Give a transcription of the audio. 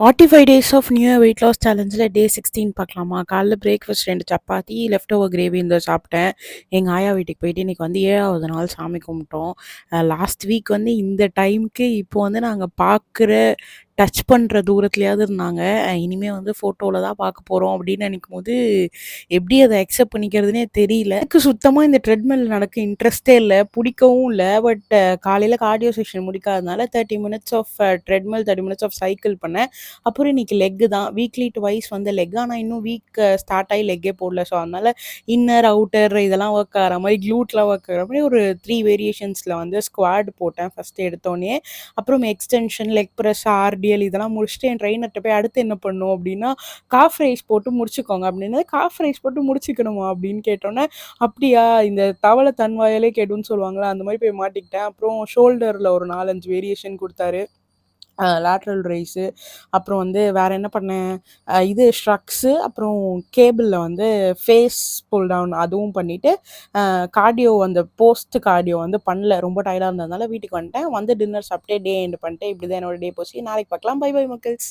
45 days of new year weight loss சேலஞ்சில் day 16 பார்க்கலாமா? காலைல பிரேக்ஃபாஸ்ட் 2 சப்பாத்தி, லெஃப்ட் ஓவர் கிரேவி இந்த சாப்பிட்டேன். எங்கள் ஆயா வீட்டுக்கு போயிட்டு இன்றைக்கி வந்து 7வது நாள் சாமி கும்பிட்டோம். லாஸ்ட் வீக் வந்து இந்த டைமுக்கு இப்போ வந்து நாங்கள் பார்க்குற டச் பண்ணுற தூரத்துலையாவது இருந்தாங்க. இனிமேல் வந்து ஃபோட்டோவில் தான் பார்க்க போகிறோம் அப்படின்னு நினைக்கும் போது எப்படி அதை அக்செப்ட் பண்ணிக்கிறதுனே தெரியல. எனக்கு சுத்தமாக இந்த ட்ரெட்மில் நடக்க இன்ட்ரெஸ்ட்டே இல்லை, பிடிக்கவும் இல்லை. பட் காலையில் கார்டியோ செஷன் முடிக்காதனால 30 minutes of treadmill, 30 minutes of cycle பண்ணேன். அப்புறம் இன்றைக்கி லெக்கு தான். வீக்லி ட்வைஸ் வந்து லெக். ஆனால் இன்னும் வீக் ஸ்டார்ட் ஆகி லெக்கே போடல. ஸோ அதனால் இன்னர் அவுட்டர் இதெல்லாம் ஒர்க் ஆகிற மாதிரி, க்ளூட்லாம் ஒர்க் ஆகிற மாதிரி ஒரு 3 வேரியேஷன்ஸில் வந்து ஸ்குவாட் போட்டேன் ஃபஸ்ட்டு எடுத்தோடனே. அப்புறம் எக்ஸ்டென்ஷன், லெக் ப்ரெஸ், ஆர்டிஎல் இதெல்லாம் முடிச்சுட்டு என் ட்ரெயினர்கிட்ட போய் அடுத்து என்ன பண்ணும் அப்படின்னா, காஃப் ரைஸ் போட்டு முடிச்சுக்கோங்க அப்படின்னு. காஃப் ரைஸ் போட்டு முடிச்சுக்கணுமா அப்படின்னு கேட்டோன்னே, அப்படியா இந்த தவளை தன் வாயாலே கேடுன்னு சொல்லுவாங்களா, அந்த மாதிரி போய் மாட்டிக்கிட்டேன். அப்புறம் ஷோல்டரில் ஒரு 4-5 வேரியேஷன் கொடுத்தாரு. லேட்ரல் ரைஸு, அப்புறம் வந்து வேறு என்ன பண்ணேன், இது ஸ்ட்ரக்ஸு, அப்புறம் கேபிளில் வந்து ஃபேஸ் புல் டவுன் அதுவும் பண்ணிவிட்டு கார்டியோ அந்த போஸ்ட் கார்டியோ வந்து பண்ணல. ரொம்ப டயர்டாக இருந்ததுனால வீட்டுக்கு வந்துட்டேன். வந்து டின்னர் சாப்பிட்டே டே எண்ட் பண்ணிட்டேன். இப்படி தான் என்னோட டே போச்சு. நாளைக்கு பார்க்கலாம். Bye bye மக்கள்ஸ்.